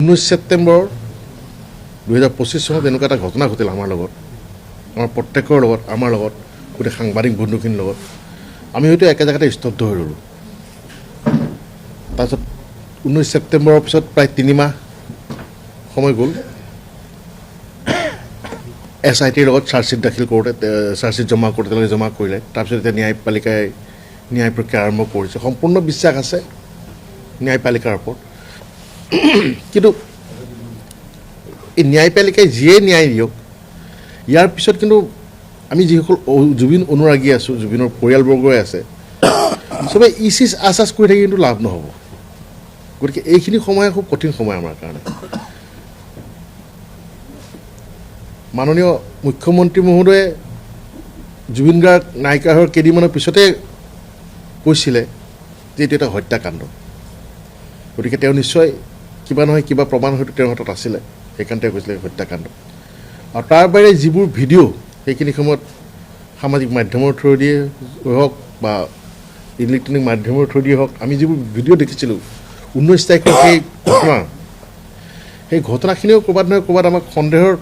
19 ছেপ্টেম্বৰ 2025 চনত এনেকুৱা এটা ঘটনা ঘটিল আমাৰ লগত, আমাৰ প্ৰত্যেকৰ লগত, আমাৰ লগত, গোটেই সাংবাদিক বন্ধুখিনিৰ লগত। আমি হয়তো একে জেগাতে স্তব্ধ হৈ ৰ'লোঁ। তাৰপিছত 19 ছেপ্টেম্বৰৰ পিছত প্ৰায় 3 মাহ সময় গ'ল। SITৰ লগত চাৰ্জশ্বিট দাখিল কৰোঁতে, চাৰ্জশ্বিট জমা কৰোঁতে তেওঁলোকে জমা কৰিলে। তাৰপিছত এতিয়া ন্যায়পালিকাই ন্যায় প্ৰক্ৰিয়া আৰম্ভ কৰিছে। সম্পূৰ্ণ বিশ্বাস আছে ন্যায়পালিকাৰ ওপৰত। কিন্তু এই ন্যায়পালিকাই যিয়ে ন্যায় দিয়ক, ইয়াৰ পিছত কিন্তু আমি যিসকল জুবিন অনুৰাগী আছোঁ, জুবিনৰ পৰিয়ালবৰ্গই আছে, চবে ইচিচ আচাচ কৰি থাকি কিন্তু লাভ নহ'ব। গতিকে এইখিনি সময় খুব কঠিন সময় আমাৰ কাৰণে। মাননীয় মুখ্যমন্ত্ৰী মহোদয়ে জুবিন গাৰ্গ নাইকিয়া হোৱাৰ কেইদিনমানৰ পিছতে কৈছিলে যে এইটো এটা হত্যাকাণ্ড। গতিকে তেওঁ নিশ্চয় কিবা নহয় কিবা প্ৰমাণ হয়তো তেওঁৰ হাতত আছিলে, সেইকাৰণে তেওঁ কৈছিলে হত্যাকাণ্ড। আৰু তাৰ বাহিৰে যিবোৰ ভিডিঅ' সেইখিনি সময়ত সামাজিক মাধ্যমৰ থ্ৰুদিয়ে হওক বা ইলেক্ট্ৰনিক মাধ্যমৰ থ্ৰুদিয়ে হওক, আমি যিবোৰ ভিডিঅ' দেখিছিলোঁ 19 তাৰিখৰ সেই ঘটনাখিনিও ক'ৰবাত নহয় ক'ৰবাত আমাক সন্দেহৰ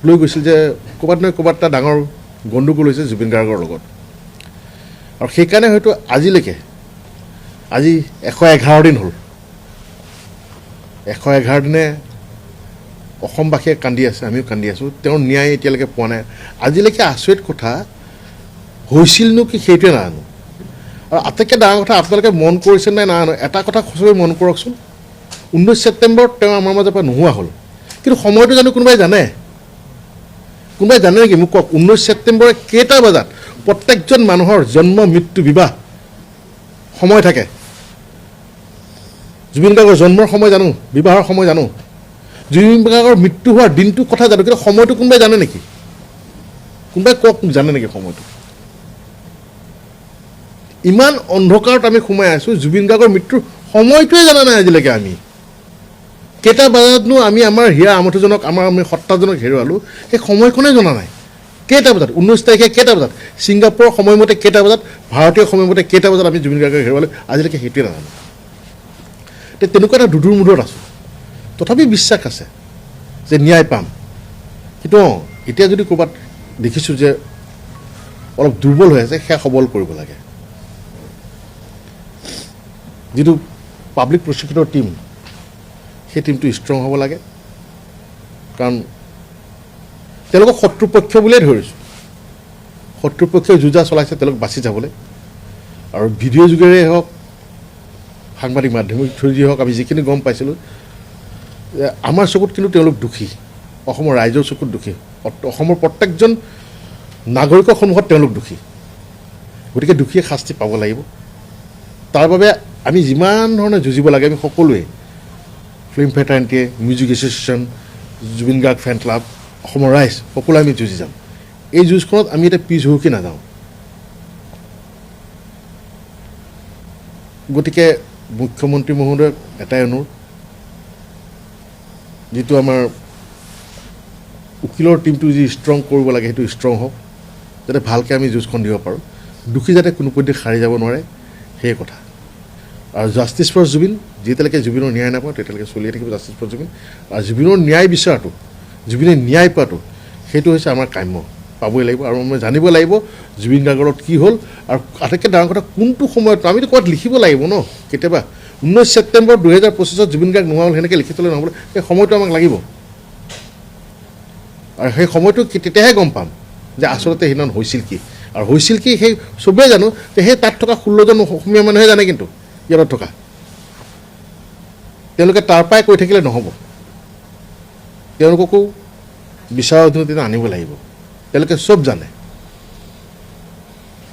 লৈ গৈছিল যে ক'ৰবাত নহয় ক'ৰবাত এটা ডাঙৰ গণ্ডগোল হৈছে জুবিন গাৰ্গৰ লগত। আৰু সেইকাৰণে হয়তো আজিলৈকে, আজি 111 দিন হ'ল, 111 দিনে অসমবাসীয়ে কান্দি আছে, আমিও কান্দি আছোঁ। তেওঁৰ ন্যায় এতিয়ালৈকে পোৱা নাই। আজিলৈকে আচৰিত কথা হৈছিলনো কি সেইটোৱে নাজানো। আৰু আটাইতকৈ ডাঙৰ কথা আপোনালোকে মন কৰিছে নাই নাজানো, এটা কথা সঁচাকৈ মন কৰকচোন, 19 ছেপ্টেম্বৰত তেওঁ আমাৰ মাজৰ পৰা নোহোৱা হ'ল, কিন্তু সময়টো জানো কোনোবাই জানে? কোনোবাই জানে নেকি? মোক কওক, 19 ছেপ্টেম্বৰে কেইটা বজাত প্ৰত্যেকজন মানুহৰ জন্ম মৃত্যু বিবাহ সময় থাকে? জুবিন গাৰ্গৰ জন্মৰ সময় জানো, বিবাহৰ সময় জানো, জুবিন গাৰ্গৰ মৃত্যু হোৱাৰ দিনটোৰ কথা জানো, কিন্তু সময়টো কোনোবাই জানে নেকি? কোনোবাই কওক, জানে নেকি সময়টো? ইমান অন্ধকাৰত আমি সোমাই আছোঁ, জুবিন গাৰ্গৰ মৃত্যুৰ সময়টোৱে জানা নাই আজিলৈকে। আমি কেইটা বজাতনো আমি আমাৰ হীৰা আমঠুজনক, আমি সত্তাজনক হেৰুৱালোঁ, সেই সময়খনেই জনা নাই। কেইটা বজাত 19 তাৰিখে কেইটা বজাত, ছিংগাপুৰৰ সময়মতে কেইটা বজাত, ভাৰতীয় সময়মতে কেইটা বজাত আমি জুবিন গাৰ্গক হেৰুৱালোঁ, আজিলৈকে সেইটোৱে নাজানো। তেনেকুৱা এটা দুধুৰ মুধুৰত আছোঁ। তথাপি বিশ্বাস আছে যে ন্যায় পাম। কিন্তু এতিয়া যদি ক'ৰবাত দেখিছোঁ যে অলপ দুৰ্বল হৈ আছে, সেয়া সবল কৰিব লাগে। যিটো পাব্লিক প্ৰচিকিউটৰ টীম, সেই টীমটো ষ্ট্ৰং হ'ব লাগে। কাৰণ তেওঁলোকক শত্ৰুপক্ষ বুলিয়ে ধৰিছোঁ। শত্ৰুপক্ষই যুঁজা চলাইছে তেওঁলোক বাচি যাবলৈ। আৰু ভিডিঅ' যোগেৰে হওক, সাংবাদিক মাধ্যমৰ থ্ৰুদিয়ে হওক, আমি যিখিনি গম পাইছিলোঁ, আমাৰ চকুত কিন্তু তেওঁলোক দোষী, অসমৰ ৰাইজৰ চকুত দোষী, অসমৰ প্ৰত্যেকজন নাগৰিকৰ সন্মুখত তেওঁলোক দোষী। গতিকে দোষীয়ে শাস্তি পাব লাগিব। তাৰ বাবে আমি যিমান ধৰণে যুঁজিব লাগে, আমি সকলোৱে, ফিল্ম ফ্ৰেটাৰ্নিটিয়ে, music association, Zubeen Garg fan club, অসমৰ ৰাইজ, সকলোৱে আমি যুঁজি যাম। এই যুঁজখনত আমি এতিয়া পিছ হুহুকি নাযাওঁ। গতিকে মুখ্যমন্ত্ৰী মহোদয়ক এটাই অনুৰোধ, যিটো আমাৰ উকিলৰ টীমটো যি ষ্ট্ৰং কৰিব লাগে, সেইটো ষ্ট্ৰং হওক, যাতে ভালকৈ আমি যুঁজখন দিব পাৰোঁ। দোষী যাতে কোনোপধ্যে সাৰি যাব নোৱাৰে, সেই কথা। আৰু জাষ্টিছ ফৰ জুবিন, যেতিয়ালৈকে জুবিনৰ ন্যায় নাপাওঁ তেতিয়ালৈকে চলিয়ে থাকিব জাষ্টিছ ফৰ জুবিন। আৰু জুবিনৰ ন্যায় বিচৰাটো, জুবিনে ন্যায় পোৱাটো, সেইটো হৈছে আমাৰ কাম্য, পাবই লাগিব। আৰু আমি জানিব লাগিব জুবিন গাৰ্গৰ লগত কি হ'ল, আৰু আটাইতকৈ ডাঙৰ কথা কোনটো সময়ত, আমিতো ক'ৰবাত লিখিব লাগিব ন কেতিয়াবা। 19 ছেপ্টেম্বৰ 2025 জুবিন গাৰ্গ নোহোৱা হ'ল, সেনেকৈ লিখি থ'লে নহ'ব। সেই সময়টো আমাক লাগিব। আৰু সেই সময়টো তেতিয়াহে গম পাম যে আচলতে সেইদিনা হৈছিল কি। আৰু হৈছিল কি সেই চবেই জানো, যে সেই তাত থকা 16জন অসমীয়া মানুহে জানে। কিন্তু ইয়াত থকা তেওঁলোকে তাৰ পৰাই কৈ থাকিলে নহ'ব। তেওঁলোককো বিচাৰৰ অধীনলৈ আনিব লাগিব। তেওঁলোকে চব জানে,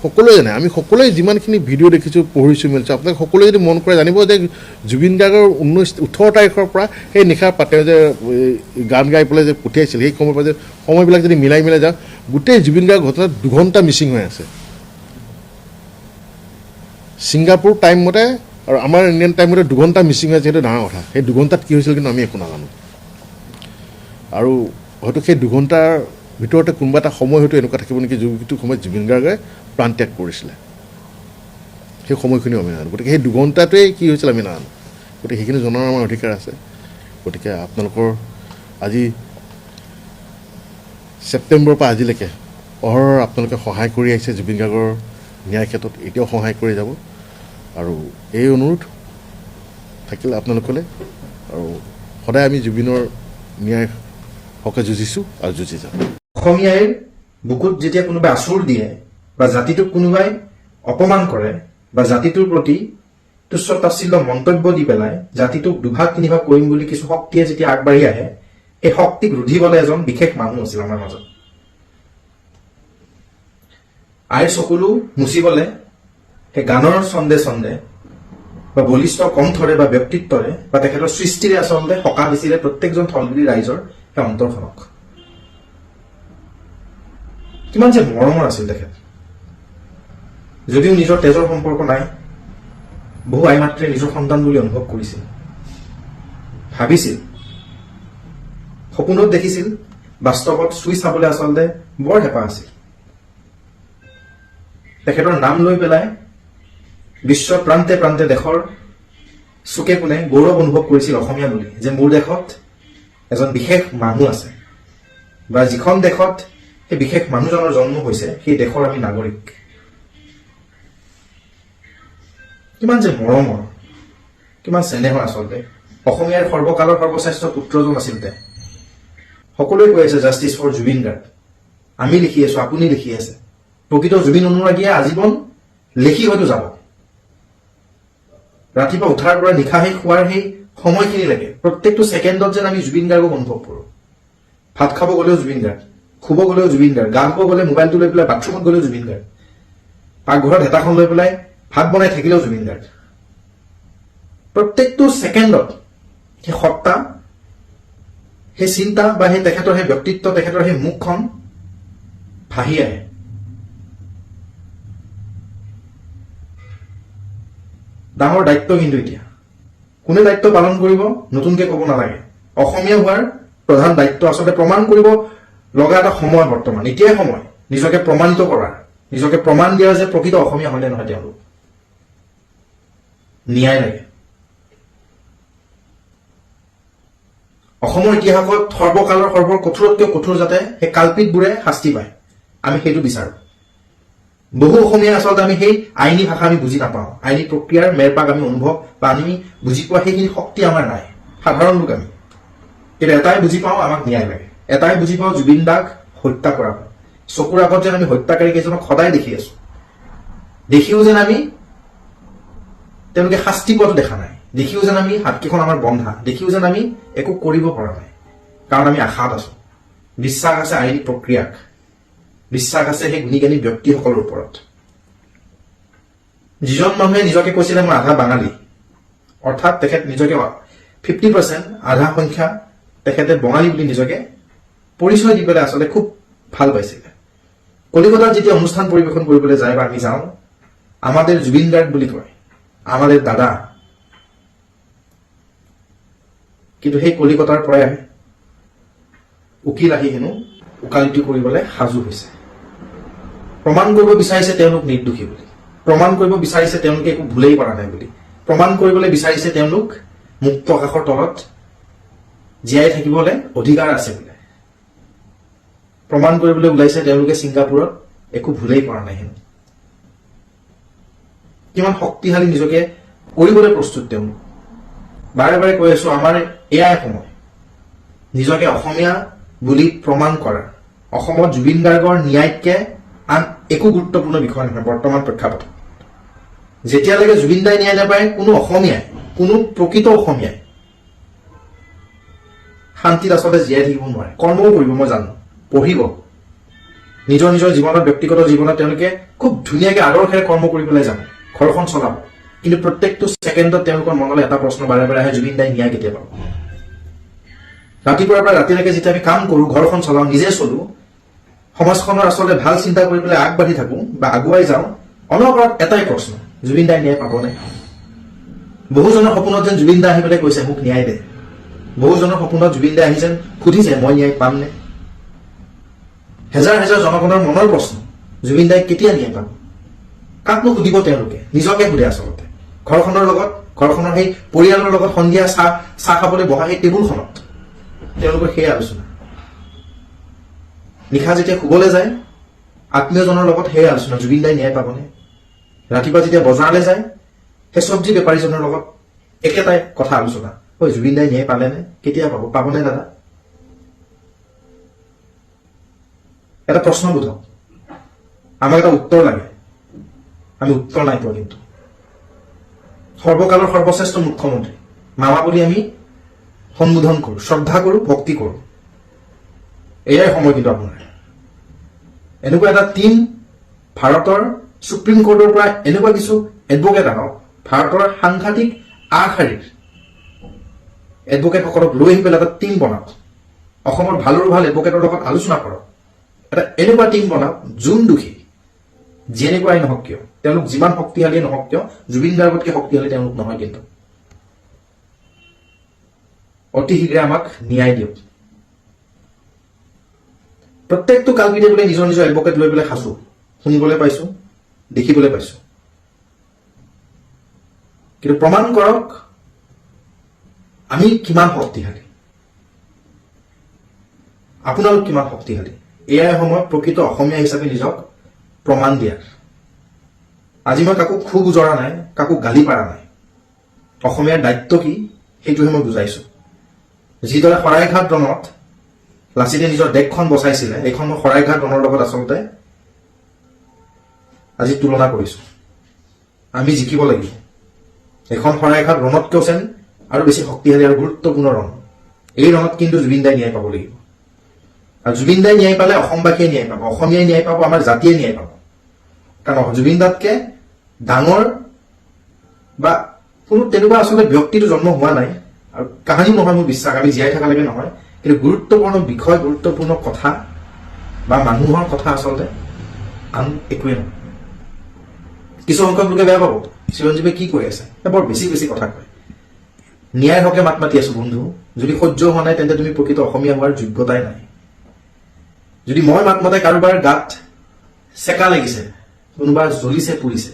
সকলোৱে জানে। আমি সকলোৱে যিমানখিনি ভিডিঅ' দেখিছোঁ, পঢ়িছোঁ, মেলিছোঁ, আপোনালোকে সকলোৱে যদি মন কৰে জানিব যে জুবিন গাৰ্গৰ 18 তাৰিখৰ পৰা সেই নিশাৰ তেওঁ যে গান গাই পেলাই যে পঠিয়াইছিল, সেই সময়ৰ পৰা যে সময়বিলাক যদি মিলাই যাওঁ, গোটেই জুবিন গাৰ্গৰ ঘটনাত 2 ঘণ্টা মিচিং হৈ আছে। ছিংগাপুৰ টাইম মতে আৰু আমাৰ ইণ্ডিয়ান টাইম মতে 2 ঘণ্টা মিচিং হৈ আছে। সেইটো ডাঙৰ কথা। সেই 2 ঘণ্টাত কি হৈছিল কিন্তু আমি একো নাজানো। আৰু হয়তো সেই 2 ঘণ্টাৰ ভিতৰতে কোনোবা এটা সময় হয়তো এনেকুৱা থাকিব নেকি, যিটো সময়ত জুবিন গাৰ্গে প্ৰাণ ত্যাগ কৰিছিলে। সেই সময়খিনিও আমি নাজানো। গতিকে সেই 2 ঘণ্টাটোৱেই কি হৈছিল আমি নাজানো। গতিকে সেইখিনি জনাৰ আমাৰ অধিকাৰ আছে। গতিকে আপোনালোকৰ আজি ছেপ্টেম্বৰৰ পৰা আজিলৈকে অহৰহ আপোনালোকে সহায় কৰি আহিছে জুবিন গাৰ্গৰ ন্যায় ক্ষেত্ৰত, এতিয়াও সহায় কৰি যাব। আৰু এই অনুৰোধ থাকিলে আপোনালোকলৈ, আৰু সদায় আমি জুবিনৰ ন্যায় হকে যুঁজিছোঁ আৰু যুঁজি যাম। অসমীয়াই বুকুত যেতিয়া কোনোবাই আঁচোৰ দিয়ে বা জাতিটোক কোনোবাই অপমান কৰে বা জাতিটোৰ প্ৰতি তুচ্ছ তাচ্ছিল্য মন্তব্য দি পেলাই জাতিটোক দুভাগ তিনিভাগ কৰিম বুলি কিছু শক্তিয়ে যেতিয়া আগবাঢ়ি আহে, এই শক্তিক ৰুধিবলৈ এজন বিশেষ মানুহ আছিল আমাৰ মাজত। আইৰ চকুলো মুচিবলৈ সেই গানৰ ছন্দে ছন্দে বা বলিষ্ঠ কণ্ঠৰে বা ব্যক্তিত্বৰে বা তেখেতৰ সৃষ্টিৰে আচলতে সকাহ দিছিলে প্ৰত্যেকজন থলগুৰি ৰাইজৰ সেই অন্তৰখনক। কিমান যে মৰমৰ আছিল তেখেত। যদিও নিজৰ তেজৰ সম্পৰ্ক নাই, বহু আই মাতৃয়ে নিজৰ সন্তান বুলি অনুভৱ কৰিছিল, ভাবিছিল, সপোনত দেখিছিল, বাস্তৱত চুই চাবলৈ আচলতে বৰ হেঁপাহ আছিল। তেখেতৰ নাম লৈ পেলাই বিশ্বৰ প্ৰান্তে প্ৰান্তে দেশৰ চুকে কোণে গৌৰৱ অনুভৱ কৰিছিল অসমীয়া বুলি, যে মোৰ দেশত এজন বিশেষ মানুহ আছে, বা যিখন দেশত সেই বিশেষ মানুহজনৰ জন্ম হৈছে সেই দেশৰ আমি নাগৰিক। কিমান যে মৰমৰ, কিমান চেনেহৰ আচলতে। অসমীয়াৰ সৰ্বকালৰ সৰ্বশ্ৰেষ্ঠ পুত্ৰজন আছিল তেওঁ। সকলোৱে কৈ আছে জাষ্টিছ ফৰ জুবিন গাৰ্গ। আমি লিখি আছো, আপুনি লিখি আছে। প্ৰকৃত জুবিন অনুৰাগীয়ে আজীৱন লিখি হয়তো যাব। ৰাতিপুৱা উঠাৰ পৰা নিশা সেই শোৱাৰ সেই সময়খিনিলৈকে প্ৰত্যেকটো ছেকেণ্ডত যেন আমি জুবিন গাৰ্গক অনুভৱ কৰোঁ। ভাত খাব গ'লেও জুবিন গাৰ্গ, শুব গ'লেও জুবিন গাৰ্গ, গা ধুব গ'লে মোবাইলটো লৈ পেলাই বাথৰুমত গ'লেও জুবিন গাৰ্গ, পাকঘৰত হেতাখন লৈ পেলাই ভাত বনাই থাকিলেও জুবিন গাৰ্গ। প্ৰত্যেকটো ছেকেণ্ডত সেই সত্তা, সেই চিন্তা বা সেই তেখেতৰ সেই ব্যক্তিত্ব, তেখেতৰ সেই মুখখন ভাহি আহে। ডাঙৰ দায়িত্ব কিন্তু এতিয়া কোনে দায়িত্ব পালন কৰিব নতুনকে ক'ব নালাগে। অসমীয়া হোৱাৰ প্ৰধান দায়িত্ব আচলতে প্ৰমাণ কৰিব লগা এটা সময় বৰ্তমান। এতিয়াই সময় নিজকে প্ৰমাণিত কৰাৰ, নিজকে প্ৰমাণ দিয়াৰ যে প্ৰকৃত অসমীয়া হয়নে নহয় তেওঁলোক। ন্যায় লাগে। অসমৰ ইতিহাসত সৰ্বকালৰ কঠোৰতকৈ কঠোৰ যাতে সেই কাল্পিতবোৰে শাস্তি পায়, আমি সেইটো বিচাৰো। বহু অসমীয়া আচলতে আমি সেই আইনী ভাষা আমি বুজি নাপাওঁ, আইনী প্ৰক্ৰিয়াৰ মেৰপাক আমি অনুভৱ বা আমি বুজি পোৱা সেইখিনি শক্তি আমাৰ নাই, সাধাৰণ লোক আমি। কিন্তু এটাই বুজি পাওঁ, আমাক ন্যায় লাগে। এটাই বুজি পাওঁ, জুবিন দাক হত্যা কৰা হয়। চকুৰ আগত যেন আমি হত্যাকাৰী কেইজনক সদায় দেখি আছো, দেখিও যেন আমি তেওঁলোকে শাস্তি পোৱাটো দেখা নাই, দেখিও যেন আমি হাতকেইখন আমাৰ বন্ধা, দেখিও যেন আমি একো কৰিব পৰা নাই। কাৰণ আমি আশাত আছো, বিশ্বাস আছে আইনী প্ৰক্ৰিয়াক, বিশ্বাস আছে সেই গুণীজ্ঞানী ব্যক্তিসকলৰ ওপৰত। যিজন মানুহে নিজকে কৈছিলে মই আধা বাঙালী, অৰ্থাৎ তেখেত নিজকে 50% আধা সংখ্যা তেখেতে বঙালী বুলি নিজকে পৰিচয় দি পেলাই আচলতে খুব ভাল পাইছিলে। কলিকতাত যেতিয়া অনুষ্ঠান পৰিৱেশন কৰিবলৈ যায় বা আমি যাওঁ, আমাদেৰ জুবিন গাৰ্গ বুলি কয়, আমাদেৰ দাদা। কিন্তু সেই কলিকতাৰ পৰাই উকিল আহি হেনো উকালতি কৰিবলৈ সাজু হৈছে। প্ৰমাণ কৰিব বিচাৰিছে তেওঁলোক নিৰ্দোষী বুলি, প্ৰমাণ কৰিব বিচাৰিছে তেওঁলোকে একো ভুলেই কৰা নাই বুলি, প্ৰমাণ কৰিবলৈ বিচাৰিছে তেওঁলোক মুক্ত আকাশৰ তলত জীয়াই থাকিবলৈ অধিকাৰ আছে বোলে। প্ৰমাণ কৰিবলৈ ওলাইছে তেওঁলোকে ছিংগাপুৰত একো ভুলেই কৰা নাই হেনো। কিমান শক্তিশালী নিজকে কৰিবলৈ প্ৰস্তুত তেওঁলোক। বাৰে বাৰে কৈ আছো, আমাৰ এয়াই সময় নিজকে অসমীয়া বুলি প্ৰমাণ কৰা। অসমত জুবিন গাৰ্গৰ ন্যায়কে আন একো গুৰুত্বপূৰ্ণ বিষয় নহয় বৰ্তমান প্ৰেক্ষাপটত। যেতিয়ালৈকে জুবিন দাই ন্যায় নাপায়, কোনো অসমীয়াই, কোনো প্ৰকৃত অসমীয়াই শান্তিত আচলতে জীয়াই থাকিব নোৱাৰে। কৰ্মও কৰিব, মই জানো, পঢ়িব, নিজৰ নিজৰ জীৱনত, ব্যক্তিগত জীৱনত তেওঁলোকে খুব ধুনীয়াকে আদৰ্শেৰে কৰ্ম কৰিবলৈ যাব, ঘৰখন চলাব। কিন্তু প্ৰত্যেকটো ছেকেণ্ডত তেওঁলোকৰ মনলৈ এটা প্ৰশ্ন বাৰে বাৰে আহে, জুবিন দাই ন্যায় কেতিয়া পাব। ৰাতিপুৱাৰ পৰা ৰাতিলৈকে যেতিয়া আমি কাম কৰো, ঘৰখন চলাওঁ, নিজে চলো, সমাজখনৰ আচলতে ভাল চিন্তা কৰি পেলাই আগবাঢ়ি থাকো বা আগুৱাই যাওঁ, অনবৰত এটাই প্ৰশ্ন, জুবিন দাই ন্যায় পাবনে। বহুজনৰ সপোনত যেন জুবিন দা আহি পেলাই কৈছে মোক ন্যায় দে। বহুজনৰ সপোনত জুবিন দাই আহি যেন সুধিছে মই ন্যায় পামনে। হেজাৰ হেজাৰ জনগণৰ মনৰ প্ৰশ্ন, জুবিন দাই কেতিয়া ন্যায় পাব। কাকনো সুধিব তেওঁলোকে, নিজকে সোধে আচলতে। ঘৰখনৰ লগত ঘৰখনৰ সেই পৰিয়ালৰ লগত সন্ধিয়া চাহ খাবলৈ বহা সেই টেবুলখনত তেওঁলোকৰ সেই আলোচনা। নিশা যেতিয়া শুবলৈ যায় আত্মীয়জনৰ লগত সেই আলোচনা, জুবিন দাই ন্যায় পাবনে? ৰাতিপুৱা যেতিয়া বজাৰলৈ যায় সেই চব্জি বেপাৰীজনৰ লগত একেটাই কথা আলোচনা, ঐ জুবিন দাই ন্যায় পালেনে? কেতিয়া পাবনে দাদা? এটা প্ৰশ্ন বুধক, আমাক এটা উত্তৰ লাগে, আমি উত্তৰ নাই পোৱা। কিন্তু সৰ্বকালৰ সৰ্বশ্ৰেষ্ঠ মুখ্যমন্ত্ৰী মামা বুলি আমি সম্বোধন কৰো, শ্ৰদ্ধা কৰো, ভক্তি কৰো। এয়াই সময় কিন্তু আপোনাৰ এনেকুৱা এটা টিম ভাৰতৰ সুপ্ৰিম কোৰ্টৰ পৰা এনেকুৱা কিছু এডভোকেট আনক, ভাৰতৰ সাংঘাতিক আগশাৰীৰ এডভোকেটসকলক লৈ আহি পেলাই এটা টিম বনাওক, অসমৰ ভালৰ ভাল এডভোকেটৰ লগত আলোচনা কৰক, এটা এনেকুৱা টিম বনাওক যোন দোষী যেনেকুৱাই নহওক কিয়, তেওঁলোক যিমান শক্তিশালী নহওক কিয়, জুবিন গাৰ্গতকৈ শক্তিশালী তেওঁলোক নহয়। কিন্তু অতি শীঘ্ৰে আমাক ন্যায় দিয়ক। প্ৰত্যেকটো কালপিতে বোলে নিজৰ নিজৰ এডভোকেট লৈ পেলাই সাজু, শুনিবলৈ পাইছো, দেখিবলৈ পাইছো। কিন্তু প্ৰমাণ কৰক আমি কিমান শক্তিশালী, আপোনালোক কিমান শক্তিশালী। এয়াই সময় প্ৰকৃত অসমীয়া হিচাপে নিজক প্ৰমাণ দিয়াৰ। আজি মই কাকো খুব উজৰা নাই, কাকো গালি পাৰা নাই। অসমীয়াৰ দায়িত্ব কি সেইটোহে মই বুজাইছো। যিদৰে শৰাইঘাট ৰণত লাচিতে নিজৰ দেশখন বচাইছিলে, এইখন মই শৰাইঘাট ৰণৰ লগত আচলতে আজি তুলনা কৰিছো। আমি জিকিব লাগিব। এখন শৰাইঘাট ৰণতকৈও যেন আৰু বেছি শক্তিশালী আৰু গুৰুত্বপূৰ্ণ ৰণ। এই ৰণত কিন্তু জুবিন দাই ন্যায় পাব লাগিব। আৰু জুবিন দাই ন্যায় পালে অসমবাসীয়ে ন্যায় পাব, অসমীয়াই ন্যায় পাব, আমাৰ জাতিয়ে ন্যায় পাব। কাৰণ জুবিন দাতকে ডাঙৰ বা কোনো তেনেকুৱা আচলতে ব্যক্তিটো জন্ম হোৱা নাই, আৰু কাহানিও নহয় মোৰ বিশ্বাস, আমি জীয়াই থকালৈকে নহয়। কিন্তু গুৰুত্বপূৰ্ণ বিষয়, গুৰুত্বপূৰ্ণ কথা বা মানুহৰ কথা আচলতে আন একোৱেই নহয়। কিছু সংখ্যক লোকে বেয়া পাব, চিৰঞ্জীৱে কি কৈ আছে, বৰ বেছি বেছি কথা কয়। ন্যায়ৰ হকে মাত মাতি আছো বন্ধু। যদি সহ্য হোৱা নাই তেন্তে তুমি প্ৰকৃত অসমীয়া হোৱাৰ যোগ্যতাই নাই। যদি মই মাত মাতে কাৰোবাৰ গাত চেকা লাগিছে, কোনোবা জ্বলিছে পুৰিছে,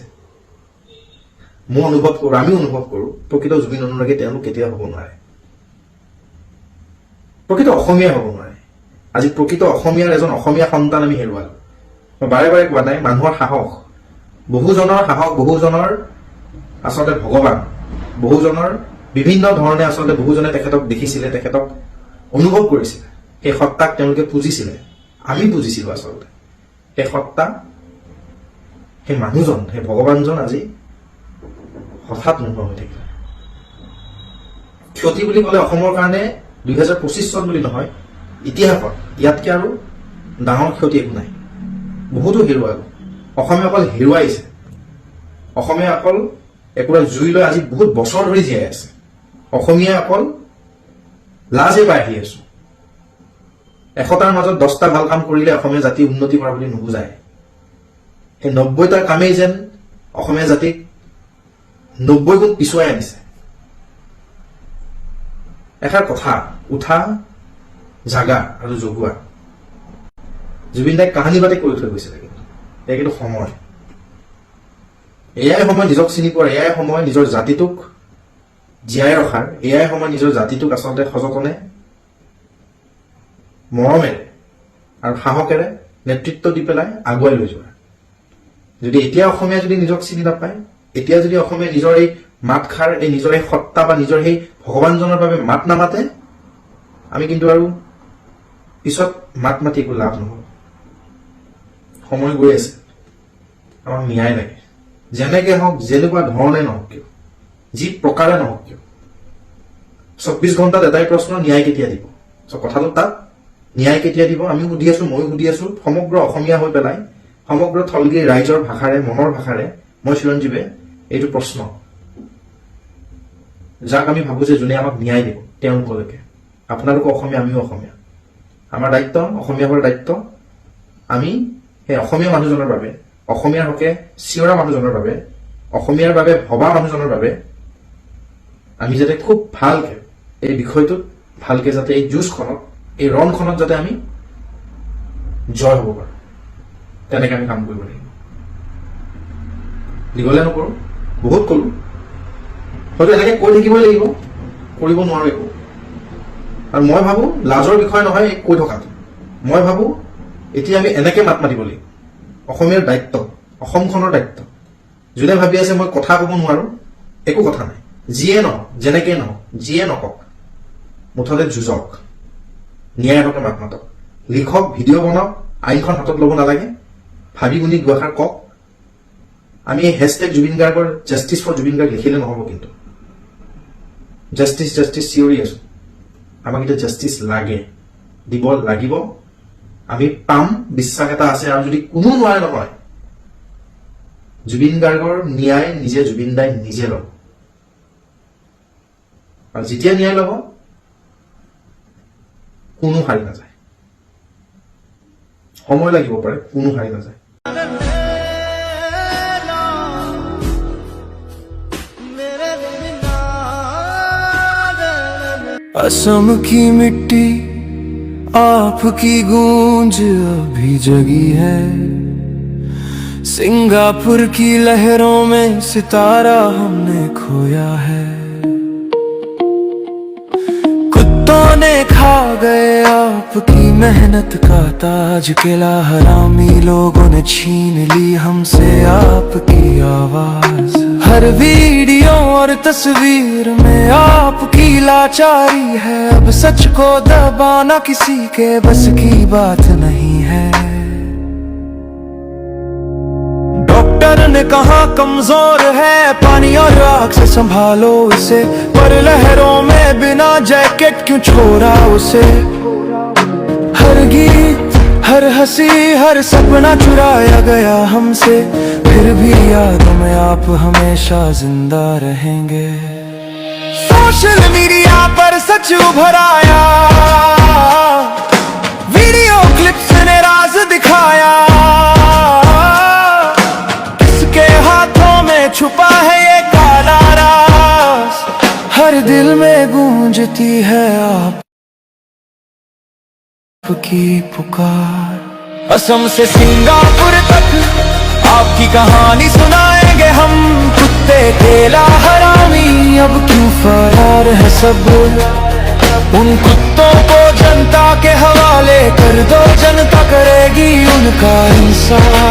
মই অনুভৱ কৰো, আমি অনুভৱ কৰো, প্ৰকৃত জুবিন অনুৰাগী তেওঁলোক কেতিয়াও হ'ব নোৱাৰে, প্ৰকৃত অসমীয়া হ'ব নোৱাৰে। আজি প্ৰকৃত অসমীয়াৰ এজন অসমীয়া সন্তান আমি হেৰুৱালো। মই বাৰে বাৰে কোৱা নাই, মানুহৰ সাহস, বহুজনৰ সাহস, বহুজনৰ আচলতে ভগৱান, বহুজনৰ বিভিন্ন ধৰণে আচলতে বহুজনে তেখেতক দেখিছিলে, তেখেতক অনুভৱ কৰিছিলে, সেই সত্তাক তেওঁলোকে পুজিছিলে, আমি পুজিছিলো আচলতে। সেই সত্তা, সেই মানুহজন, সেই ভগৱানজন আজি হঠাৎ নোহোৱা হৈ থাকিলে। ক্ষতি বুলি ক'লে অসমৰ কাৰণে 2025 চন বুলি নহয়, ইতিহাসত ইয়াতকে আৰু ডাঙৰ ক্ষতি একো নাই। বহুতো হেৰুৱালো। অসমীয়া অকল হেৰুৱাইছে, অসমীয়া অকল একোৰা জুই লৈ আজি বহুত বছৰ ধৰি জীয়াই আছে। অসমীয়া অকল লাজে পাই আহি আছো। 100টাৰ মাজত 10টা ভাল কাম কৰিলে অসমীয়া জাতি উন্নতি কৰা বুলি নুবুজায়। সেই 90টা কামেই যেন অসমীয়া জাতিক 90 গুণ পিছুৱাই আনিছে। এষাৰ কথা, উঠা, জাগা আৰু জগোৱা। জুবিন দাই কাহানি বাটে কৰি থৈ গৈছিলে। কিন্তু সময়, এয়াই সময় নিজক চিনি পোৱাৰ, এয়াই সময় নিজৰ জাতিটোক জীয়াই ৰখাৰ, এয়াই সময় নিজৰ জাতিটোক আচলতে সযতনে, মৰমেৰে আৰু সাহসেৰে নেতৃত্ব দি পেলাই আগুৱাই লৈ যোৱা। যদি এতিয়া অসমীয়া যদি নিজক চিনি নাপায়, এতিয়া যদি অসমীয়া নিজৰ এই মাতষাৰ, এই নিজৰ এই সত্তা বা নিজৰ সেই ভগৱানজনৰ বাবে মাত নামাতে, আমি কিন্তু আৰু পিছত মাত মাতি একো লাভ নহব। সময় গৈ আছে, আমাক ন্যায় লাগে। যেনেকে হওক, যেনেকুৱা ধৰণে নহওক কিয়, যি প্ৰকাৰে নহওক কিয়, 24 ঘণ্টাত এটাই প্ৰশ্ন, ন্যায় কেতিয়া দিব? কথাটো তাত, ন্যায় কেতিয়া দিব আমি সুধি আছো, ময়ো সুধি আছো। সমগ্ৰ অসমীয়া হৈ পেলাই, সমগ্ৰ থলগিৰ ৰাইজৰ ভাষাৰে, মনৰ ভাষাৰে মই চিৰঞ্জীৱে এইটো প্ৰশ্ন, যাক আমি ভাবো যে যোনে আমাক ন্যায় দিব, তেওঁলোকলৈকে। আপোনালোকো অসমীয়া, আমিও অসমীয়া। আমাৰ দায়িত্ব, অসমীয়া হোৱাৰ দায়িত্ব। আমি সেই অসমীয়া মানুহজনৰ বাবে, অসমীয়াৰ হকে চিঞৰা মানুহজনৰ বাবে, অসমীয়াৰ বাবে ভবা মানুহজনৰ বাবে আমি যাতে খুব ভালকে এই বিষয়টোত, ভালকে যাতে এই যুঁজখনত, এই ৰণখনত যাতে আমি জয় হ'ব পাৰো, তেনেকে আমি কাম কৰিব লাগিব। দীঘলীয়া নকৰো, বহুত কলো, হয়তো এনেকৈ কৈ থাকিবই লাগিব, কৰিব নোৱাৰো একো। আৰু মই ভাবো লাজৰ বিষয় নহয় এই কৈ থকাটো। মই ভাবো এতিয়া আমি এনেকৈ মাত মাতিব লাগিব। অসমীয়াৰ দায়িত্ব, অসমখনৰ দায়িত্ব। যোনে ভাবি আছে মই কথা ক'ব নোৱাৰো, একো কথা নাই। যিয়ে নহওক, যেনেকৈ নহওক, যিয়ে নকওক, মুঠতে যুঁজক, ন্যায়ৰ হকে মাত মাতক, লিখক, ভিডিঅ' বনাওক, আইনখন হাতত ল'ব নালাগে, ভাবি গুণি দুআষাৰ কওক। আমি এই হেছটেগ জুবিন গাৰ্গৰ জাষ্টিছ ফৰ জুবিন গাৰ্গ লিখিলে নহ'ব, কিন্তু জাষ্টিছ জাষ্টিছ চিঞৰি আছো। আমাক এতিয়া জাষ্টিছ লাগে, দিব লাগিব, আমি পাম, বিশ্বাস এটা আছে। আৰু যদি কোনো নোৱাৰে নহয়, জুবিন গাৰ্গৰ ন্যায় নিজে জুবিন দাই নিজে ল'ব। আৰু যেতিয়া ন্যায় ল'ব, কোনো হাৰি নাযায়। সময় লাগিব পাৰে, কোনো হাৰি নাযায়। असम की मिट्टी आपकी गूंज अभी जगी है, सिंगापुर की लहरों में सितारा हमने खोया है। कुत्तों ने खा गए आपकी मेहनत का ताज, किला हरामी लोगों ने छीन ली हमसे आपकी आवाज। हर वीडियो और तस्वीर में आपकी लाचारी है, अब सच को दबाना किसी के बस की बात नहीं है। डॉक्टर ने कहा कमजोर है, पानी और आग से संभालो इसे, पर लहरों में बिना जैकेट क्यों छोड़ा उसे। हर गीत, हर हंसी, हर सपना चुराया गया हमसे, फिर भी यादों में आप हमेशा जिंदा रहेंगे। सोशल मीडिया पर सच उभर आया, वीडियो क्लिप्स ने राज दिखाया, किसके हाथों में छुपा है ये काला राज। हर दिल में गूंजती है आपकी पुकार। असम से सिंगापुर तक आपकी कहानी सुनाएंगे हम, कुत्ते केला हरामी अब क्यों फरार है सब। उन कुत्तों को जनता के हवाले कर दो, जनता करेगी उनका इंसाफ।